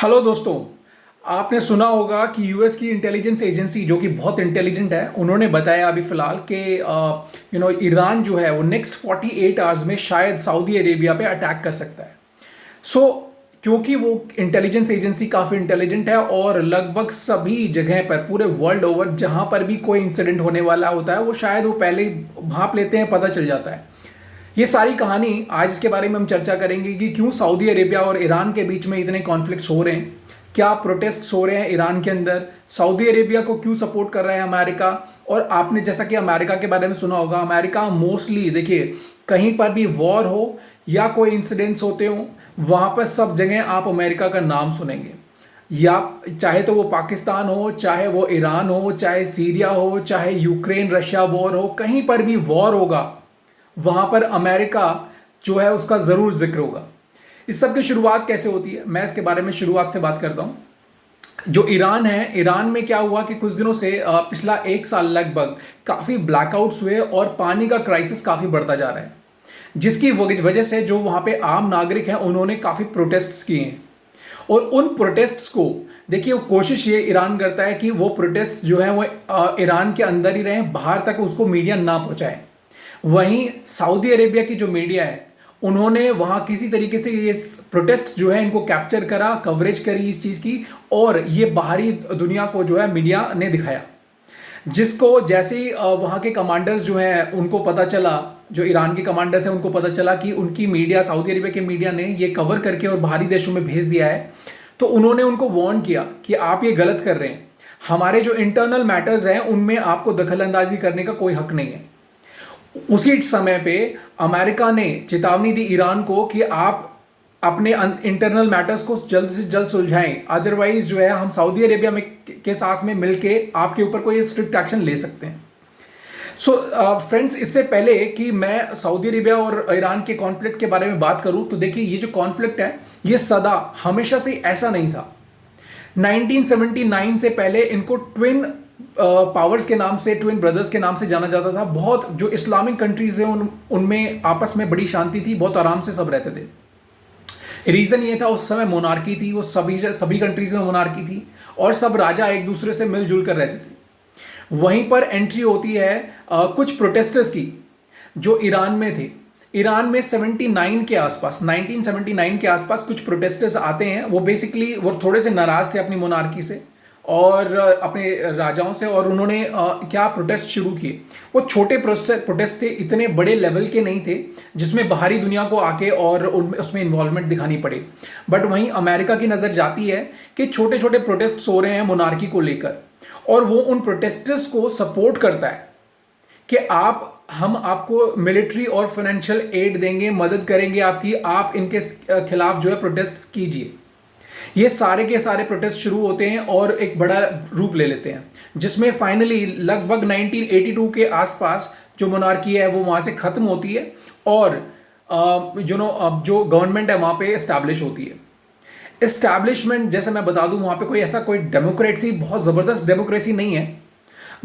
Hello दोस्तों। आपने सुना होगा कि यूएस की इंटेलिजेंस एजेंसी जो कि बहुत इंटेलिजेंट है, उन्होंने बताया अभी फिलहाल कि ईरान जो है वो नेक्स्ट 48 आवर्स में शायद सऊदी अरेबिया पे अटैक कर सकता है। सो क्योंकि वो इंटेलिजेंस एजेंसी काफ़ी इंटेलिजेंट है और लगभग सभी जगह पर पूरे वर्ल्ड ओवर जहां पर भी कोई इंसिडेंट होने वाला होता है वो शायद वो पहले ही भांप लेते हैं, पता चल जाता है। ये सारी कहानी आज इसके बारे में हम चर्चा करेंगे कि क्यों सऊदी अरेबिया और ईरान के बीच में इतने कॉन्फ्लिक्ट्स हो रहे हैं, क्या प्रोटेस्ट हो रहे हैं ईरान के अंदर, सऊदी अरेबिया को क्यों सपोर्ट कर रहा है अमेरिका। और आपने जैसा कि अमेरिका के बारे में सुना होगा, अमेरिका मोस्टली देखिए कहीं पर भी वॉर हो या कोई इंसिडेंट्स होते हो वहां पर सब जगह आप अमेरिका का नाम सुनेंगे। या चाहे तो वो पाकिस्तान हो, चाहे वो ईरान हो, चाहे सीरिया हो, चाहे यूक्रेन रशिया वॉर हो, कहीं पर भी वॉर होगा वहां पर अमेरिका जो है उसका जरूर जिक्र होगा। इस सब की शुरुआत कैसे होती है, मैं इसके बारे में शुरुआत से बात करता हूं। जो ईरान है, ईरान में क्या हुआ कि कुछ दिनों से पिछला एक साल लगभग काफी ब्लैकआउट्स हुए और पानी का क्राइसिस काफी बढ़ता जा रहा है, जिसकी वजह से जो वहां पे आम नागरिक हैं उन्होंने काफी प्रोटेस्ट्स किए हैं। और उन प्रोटेस्ट्स को देखिए, कोशिश ये ईरान करता है कि वो प्रोटेस्ट जो है वो ईरान के अंदर ही रहें, बाहर तक उसको मीडिया ना पहुंचाए। वहीं सऊदी अरेबिया की जो मीडिया है उन्होंने वहां किसी तरीके से ये प्रोटेस्ट जो है इनको कैप्चर करा, कवरेज करी इस चीज की, और ये बाहरी दुनिया को जो है मीडिया ने दिखाया। जिसको जैसे ही वहां के कमांडर्स जो हैं उनको पता चला, जो ईरान के कमांडर्स हैं उनको पता चला कि उनकी मीडिया, सऊदी अरेबिया की मीडिया ने ये कवर करके और बाहरी देशों में भेज दिया है, तो उन्होंने उनको वार्न किया कि आप ये गलत कर रहे हैं, हमारे जो इंटरनल मैटर्स हैं उनमें आपको दखल अंदाजी करने का कोई हक नहीं है। उसी समय पे अमेरिका ने चेतावनी दी ईरान को कि आप अपने इंटरनल मैटर्स को जल्द से जल्द सुलझाएं, अदरवाइज जो है हम सऊदी अरेबिया में के साथ में मिलके आपके ऊपर कोई स्ट्रिक्ट एक्शन ले सकते हैं। सो फ्रेंड्स, इससे पहले कि मैं सऊदी अरेबिया और ईरान के कॉन्फ्लिक्ट के बारे में बात करूं, तो देखिए ये जो कॉन्फ्लिक्ट है ये सदा हमेशा से ऐसा नहीं था। 1979 से पहले इनको ट्विन पावर्स के नाम से, ट्विन ब्रदर्स के नाम से जाना जाता था। बहुत जो इस्लामिक कंट्रीज हैं उनमें आपस में बड़ी शांति थी, बहुत आराम से सब रहते थे। रीजन ये था उस समय मोनार्की थी, वो सभी कंट्रीज में मोनार्की थी और सब राजा एक दूसरे से मिलजुल कर रहते थे। वहीं पर एंट्री होती है कुछ प्रोटेस्टर्स की जो ईरान में थे। ईरान में 79 के आसपास, 1979 के आसपास कुछ प्रोटेस्टर्स आते हैं। वो बेसिकली वो थोड़े से नाराज थे अपनी मोनार्की से और अपने राजाओं से, और उन्होंने क्या प्रोटेस्ट शुरू किए। वो छोटे प्रोटेस्ट थे, इतने बड़े लेवल के नहीं थे जिसमें बाहरी दुनिया को आके और उसमें इन्वॉल्वमेंट दिखानी पड़े। बट वहीं अमेरिका की नज़र जाती है कि छोटे छोटे प्रोटेस्ट हो रहे हैं मोनार्की को लेकर, और वो उन प्रोटेस्टर्स को सपोर्ट करता है कि हम आपको मिलिट्री और फाइनेंशियल एड देंगे, मदद करेंगे आपकी, आप इनके खिलाफ जो है प्रोटेस्ट कीजिए। ये सारे के सारे प्रोटेस्ट शुरू होते हैं और एक बड़ा रूप ले लेते हैं, जिसमें फाइनली लगभग 1982 के आसपास जो मोनार्की है वो वहां से खत्म होती है और जो गवर्नमेंट है वहां पे एस्टैब्लिश होती है। एस्टैब्लिशमेंट जैसे मैं बता दूं, वहां पे कोई ऐसा डेमोक्रेसी, बहुत जबरदस्त डेमोक्रेसी नहीं है,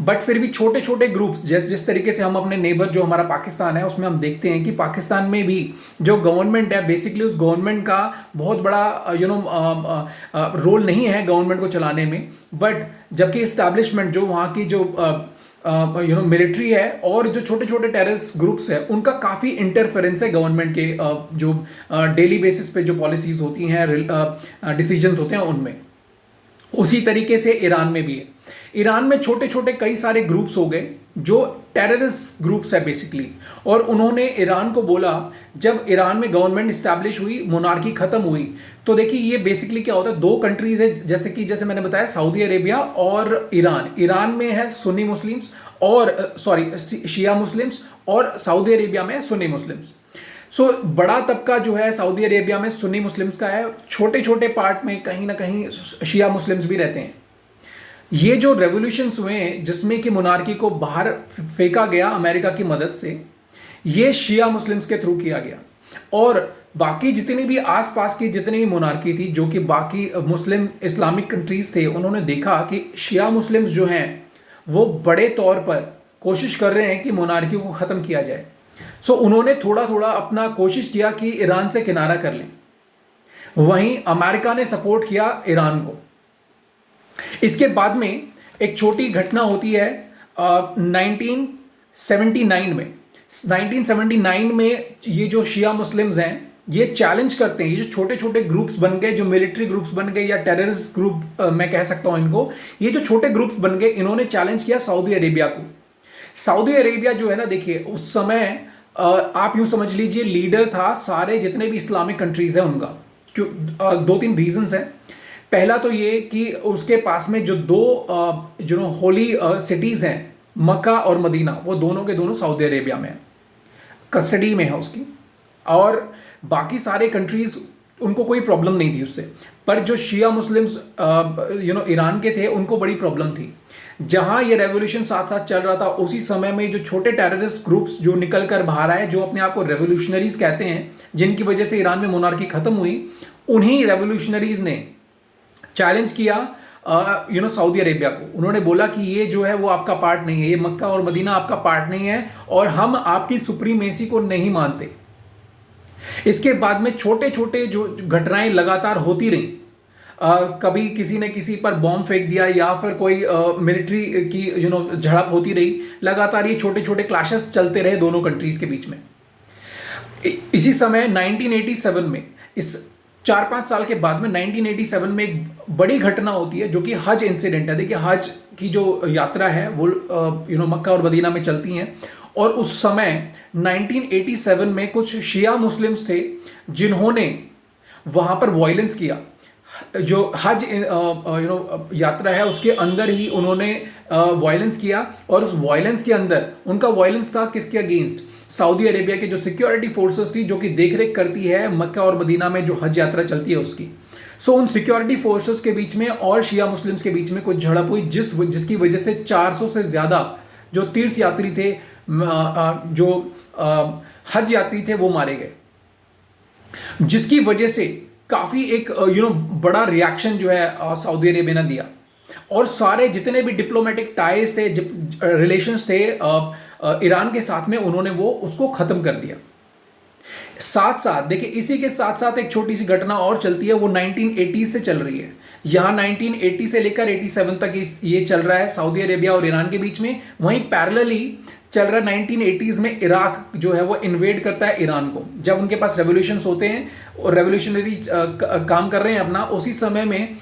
बट फिर भी छोटे छोटे ग्रुप्स, जिस तरीके से हम अपने नेबर जो हमारा पाकिस्तान है उसमें हम देखते हैं कि पाकिस्तान में भी जो गवर्नमेंट है, बेसिकली उस गवर्नमेंट का बहुत बड़ा रोल नहीं है गवर्नमेंट को चलाने में। बट जबकि इस्टेब्लिशमेंट जो वहाँ की जो मिलिट्री है और जो छोटे छोटे टेररिस्ट ग्रुप्स है उनका काफ़ी इंटरफेरेंस है गवर्नमेंट के जो डेली बेसिस पे जो पॉलिसीज होती हैं, डिसीजंस होते हैं उनमें। उसी तरीके से ईरान में भी है। ईरान में छोटे छोटे कई सारे ग्रुप्स हो गए जो टेररिस्ट ग्रुप्स है बेसिकली, और उन्होंने ईरान को बोला, जब ईरान में गवर्नमेंट स्टैब्लिश हुई, मोनार्की खत्म हुई, तो देखिए ये बेसिकली क्या होता है, दो कंट्रीज है, जैसे मैंने बताया सऊदी अरेबिया और ईरान। ईरान में है सुन्नी मुस्लिम्स और शिया मुस्लिम्स, और सऊदी अरेबिया में सुन्नी मुस्लिम्स। सो बड़ा तबका जो है सऊदी अरेबिया में सुन्नी मुस्लिम्स का है, छोटे छोटे पार्ट में कहीं ना कहीं शिया मुस्लिम्स भी रहते हैं। ये जो रेवोल्यूशंस हुए जिसमें कि मोनार्की को बाहर फेंका गया अमेरिका की मदद से, ये शिया मुस्लिम्स के थ्रू किया गया। और बाकी जितनी भी आसपास की जितनी भी मोनार्की थी, जो कि बाकी मुस्लिम इस्लामिक कंट्रीज थे, उन्होंने देखा कि शिया मुस्लिम्स जो हैं वो बड़े तौर पर कोशिश कर रहे हैं कि मोनार्की को ख़त्म किया जाए। सो उन्होंने थोड़ा थोड़ा अपना कोशिश किया कि ईरान से किनारा कर लें। वहीं अमेरिका ने सपोर्ट किया ईरान को। इसके बाद में एक छोटी घटना होती है 1979 में। 1979 में ये जो शिया मुस्लिम्स हैं ये चैलेंज करते हैं, ये जो छोटे छोटे ग्रुप्स बन गए, जो मिलिट्री ग्रुप्स बन गए या टेररिस्ट ग्रुप मैं कह सकता हूं इनको, ये जो छोटे ग्रुप्स बन गए, इन्होंने चैलेंज किया सऊदी अरेबिया को। सऊदी अरेबिया जो है ना, देखिए उस समय आप यूं समझ लीजिए लीडर था सारे जितने भी इस्लामिक कंट्रीज हैं उनका। क्यों? दो तीन रीजंस हैं। पहला तो ये कि उसके पास में जो दो जो होली सिटीज हैं मक्का और मदीना, वो दोनों के दोनों सऊदी अरेबिया में है, कस्टडी में है उसकी। और बाकी सारे कंट्रीज उनको कोई प्रॉब्लम नहीं थी उससे, पर जो शिया मुस्लिम्स ईरान के थे उनको बड़ी प्रॉब्लम थी। जहां ये रेवोल्यूशन साथ साथ चल रहा था, उसी समय में जो छोटे टेररिस्ट ग्रुप्स जो निकल कर बाहर आए, जो अपने आप को रेवोल्यूशनरीज कहते हैं, जिनकी वजह से ईरान में मोनार्की खत्म हुई, उन्हीं रेवोल्यूशनरीज ने चैलेंज किया सऊदी अरेबिया को। उन्होंने बोला कि ये जो है वो आपका पार्ट नहीं है, ये मक्का और मदीना आपका पार्ट नहीं है और हम आपकी सुप्रीमेसी को नहीं मानते। इसके बाद में छोटे छोटे जो घटनाएं लगातार होती रही, कभी किसी ने किसी पर बॉम्ब फेंक दिया या फिर कोई मिलिट्री की झड़प होती रही, लगातार ये छोटे छोटे क्लैशेस चलते रहे दोनों कंट्रीज के बीच में। इसी समय 1987 में, इस 4-5 साल के बाद में 1987 में एक बड़ी घटना होती है जो कि हज इंसिडेंट है। देखिए हज की जो यात्रा है वो मक्का और मदीना में चलती हैं, और उस समय 1987 में कुछ शिया मुस्लिम्स थे जिन्होंने वहां पर वायलेंस किया। जो हज यात्रा है उसके अंदर ही उन्होंने वायलेंस किया, और उस वायलेंस के अंदर उनका वायलेंस था किसके अगेंस्ट? सऊदी अरेबिया के जो सिक्योरिटी फोर्सेस थी, जो कि देखरेख करती है मक्का और मदीना में जो हज यात्रा चलती है उसकी। सो उन सिक्योरिटी फोर्सेस के बीच में और शिया मुस्लिम्स के बीच में कुछ झड़प हुई, जिसकी वजह से 400 से ज़्यादा जो तीर्थ यात्री थे, जो हज यात्री थे, वो मारे गए, जिसकी वजह से काफ़ी एक बड़ा रिएक्शन जो है सऊदी अरेबिया ने दिया। और सारे जितने भी डिप्लोमेटिक टाइज थे, रिलेशंस थे ईरान के साथ में, उन्होंने वो उसको ख़त्म कर दिया। साथ साथ देखिए, इसी के साथ साथ एक छोटी सी घटना और चलती है, वो 1980 से चल रही है। यहाँ 1980 से लेकर 87 तक ये चल रहा है सऊदी अरेबिया और ईरान के बीच में। वहीं पैरेलली चल रहा है 1980s में इराक जो है वो इन्वेड करता है ईरान को। जब उनके पास रेवोल्यूशंस होते हैं और रेवोल्यूशनरी काम कर रहे हैं अपना, उसी समय में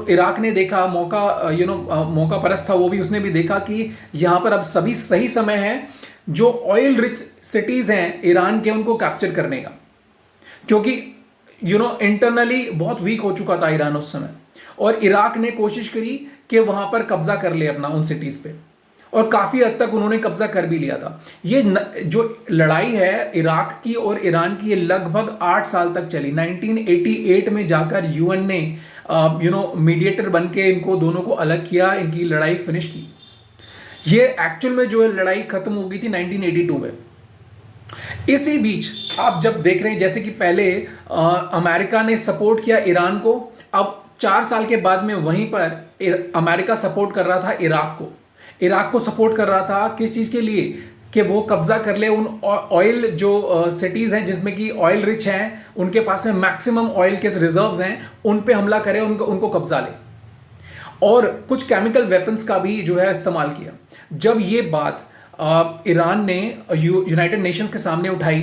इराक ने देखा मौका परस्त था वो भी, उसने भी देखा कि यहाँ पर अब सभी सही समय है जो ऑयल रिच सिटीज हैं ईरान के, उनको कैप्चर करने का, क्योंकि इंटरनली बहुत वीक हो चुका था ईरान उस समय। और इराक ने कोशिश करी कि वहां पर कब्जा कर ले अपना उन सिटीज पे, और काफी हद तक उन्होंने कब्जा कर भी लिया था। ये जो लड़ाई है इराक की और ईरान की, ये लगभग 8 साल तक चली। 1988 में जाकर यूएन ने मीडिएटर बन के इनको दोनों को अलग किया, इनकी लड़ाई फिनिश की। ये एक्चुअल में जो है लड़ाई खत्म हो गई थी 1982 में। इसी बीच आप जब देख रहे हैं, जैसे कि पहले अमेरिका ने सपोर्ट किया ईरान को, अब 4 साल के बाद में वहीं पर अमेरिका सपोर्ट कर रहा था इराक को सपोर्ट कर रहा था। किस चीज़ के लिए? कि वो कब्जा कर ले उन ऑयल जो सिटीज़ हैं जिसमें कि ऑयल रिच हैं, उनके पास में मैक्सिमम ऑयल के रिजर्व्स हैं, उन पे हमला करे, उनको कब्जा ले। और कुछ केमिकल वेपन्स का भी जो है इस्तेमाल किया। जब ये बात ईरान ने यूनाइटेड नेशंस के सामने उठाई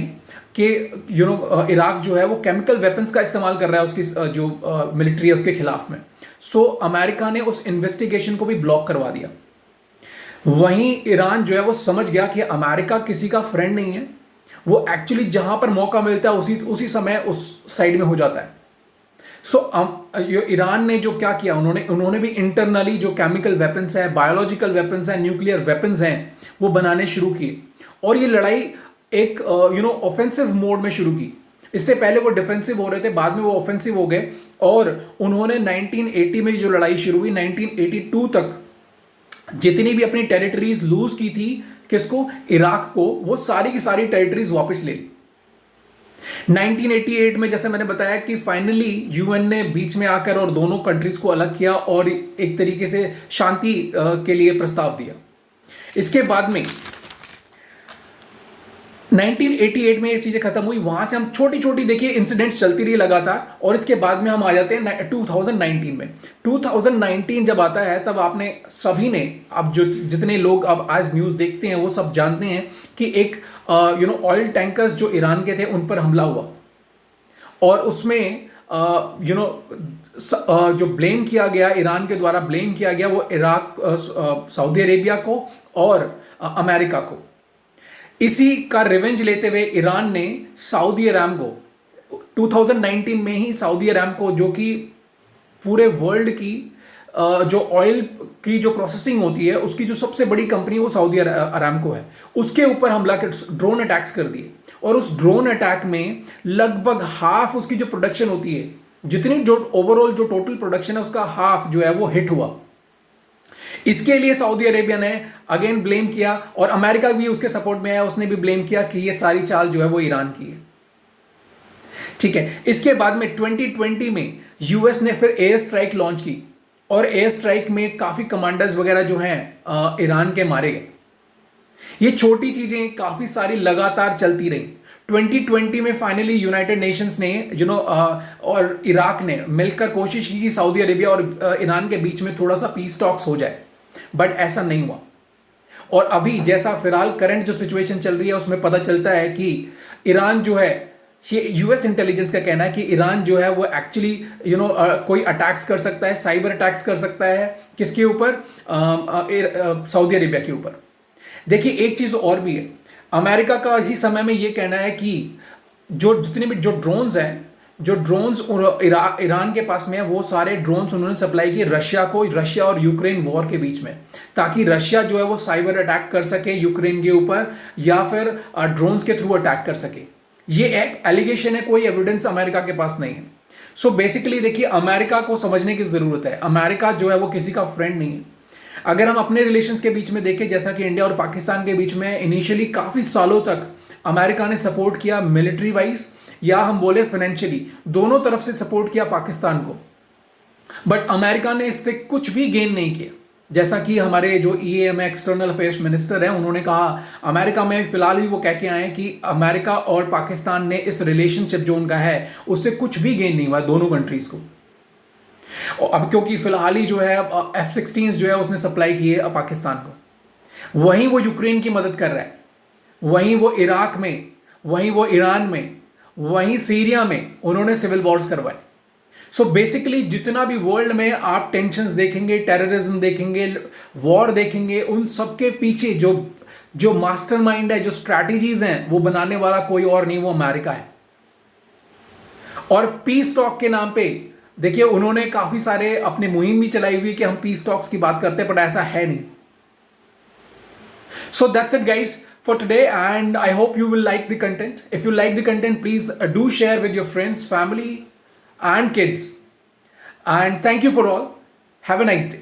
कि इराक जो है वो केमिकल वेपन्स का इस्तेमाल कर रहा है उसकी जो मिलिट्री है उसके खिलाफ में, सो अमेरिका ने उस इन्वेस्टिगेशन को भी ब्लॉक करवा दिया। वहीं ईरान जो है वो समझ गया कि अमेरिका किसी का फ्रेंड नहीं है, वो एक्चुअली जहां पर मौका मिलता है उसी समय उस साइड में हो जाता है। ईरान ने जो क्या किया, उन्होंने भी इंटरनली जो केमिकल वेपन्स है, बायोलॉजिकल वेपन्स है, न्यूक्लियर वेपन्स हैं, वो बनाने शुरू किए। और ये लड़ाई एक ऑफेंसिव मोड में शुरू की। इससे पहले वो डिफेंसिव हो रहे थे, बाद में वो ऑफेंसिव हो गए। और उन्होंने 1980 में जो लड़ाई शुरू हुई, 1982 तक जितनी भी अपनी टेरिटरीज लूज की थी, किसको? इराक को, वो सारी की सारी टेरिटरीज वापस ले ली। 1988 में जैसे मैंने बताया कि फाइनली यूएन ने बीच में आकर और दोनों कंट्रीज को अलग किया और एक तरीके से शांति के लिए प्रस्ताव दिया। इसके बाद में 1988 में ये चीज़ें खत्म हुई, वहां से हम छोटी छोटी देखिए इंसिडेंट्स चलती रही लगातार, और इसके बाद में हम आ जाते हैं 2019 में। 2019 जब आता है तब आपने सभी ने, अब जो जितने लोग अब आज न्यूज़ देखते हैं वो सब जानते हैं कि एक ऑयल टैंकर्स जो ईरान के थे उन पर हमला हुआ, और उसमें जो ब्लेम किया गया, ईरान के द्वारा ब्लेम किया गया वो इराक, सऊदी अरेबिया को और अमेरिका को। इसी का रिवेंज लेते हुए ईरान ने सऊदी अरामको 2019 में ही, सऊदी अरामको जो कि पूरे वर्ल्ड की जो ऑयल की जो प्रोसेसिंग होती है उसकी जो सबसे बड़ी कंपनी वो सऊदी अरामको है, उसके ऊपर हमला कर ड्रोन अटैक्स कर दिए। और उस ड्रोन अटैक में लगभग हाफ उसकी जो प्रोडक्शन होती है, जितनी जो ओवरऑल जो टोटल प्रोडक्शन है उसका हाफ जो है वो हिट हुआ। इसके लिए सऊदी अरेबिया ने अगेन ब्लेम किया, और अमेरिका भी उसके सपोर्ट में आया, उसने भी ब्लेम किया कि ये सारी चाल जो है वो ईरान की है। ठीक है, इसके बाद में 2020 में यूएस ने फिर एयर स्ट्राइक लॉन्च की, और एयर स्ट्राइक में काफी कमांडर्स वगैरह जो हैं ईरान के मारे गए। ये छोटी चीजें काफी सारी लगातार चलती रही। 2020 में फाइनली यूनाइटेड नेशंस ने और इराक ने मिलकर कोशिश की कि सऊदी अरेबिया और ईरान के बीच में थोड़ा सा पीस टॉक्स हो जाए, बट ऐसा नहीं हुआ। और अभी जैसा फिलहाल करंट जो सिचुएशन चल रही है उसमें पता चलता है कि ईरान जो है, ये यूएस इंटेलिजेंस का कहना है कि ईरान जो है वो एक्चुअली कोई अटैक्स कर सकता है, साइबर अटैक्स कर सकता है। किसके ऊपर? सऊदी अरेबिया के ऊपर। देखिए एक चीज और भी है, अमेरिका का इसी समय में ये कहना है कि जितने भी जो ड्रोन्स हैं, जो ड्रोन्स ईरान के पास में है, वो सारे ड्रोन्स उन्होंने सप्लाई किए रशिया को, रशिया और यूक्रेन वॉर के बीच में, ताकि रशिया जो है वो साइबर अटैक कर सके यूक्रेन के ऊपर, या फिर ड्रोन्स के थ्रू अटैक कर सके। ये एक एलिगेशन है, कोई एविडेंस अमेरिका के पास नहीं है। सो बेसिकली देखिए, अमेरिका को समझने की जरूरत है, अमेरिका जो है वो किसी का फ्रेंड नहीं है। अगर हम अपने रिलेशंस के बीच में देखें, जैसा कि इंडिया और पाकिस्तान के बीच में इनिशियली काफी सालों तक अमेरिका ने सपोर्ट किया मिलिट्री वाइज, या हम बोले फाइनेंशियली, दोनों तरफ से सपोर्ट किया पाकिस्तान को, बट अमेरिका ने इससे कुछ भी गेन नहीं किया। जैसा कि हमारे जो ईएम एक्सटर्नल अफेयर्स मिनिस्टर हैं उन्होंने कहा, अमेरिका में फिलहाल भी वो कह के आए हैं कि अमेरिका और पाकिस्तान ने इस रिलेशनशिप जो उनका है उससे कुछ भी गेन नहीं हुआ दोनों कंट्रीज को। और अब क्योंकि फिलहाल ही जो है F-16 जो है उसने सप्लाई की है पाकिस्तान को, वहीं वो यूक्रेन की मदद कर रहा है, वहीं वो इराक में, वहीं वो ईरान में, वहीं सीरिया में उन्होंने सिविल वॉर्स करवाए। सो बेसिकली जितना भी वर्ल्ड में आप टेंशंस देखेंगे, टेररिज्म देखेंगे, वॉर देखेंगे, उन सबके पीछे जो मास्टरमाइंड है, जो स्ट्रैटेजीज हैं, वो बनाने वाला कोई और नहीं, वो अमेरिका है। और पीस टॉक के नाम पे देखिए उन्होंने काफी सारे अपनी मुहिम भी चलाई हुई कि हम पीस टॉक्स की बात करते हैं, बट ऐसा है नहीं। So that's it guys for today, and I hope you will like the content. If you like the content, please do share with your friends, family and kids. And thank you for all. Have a nice day.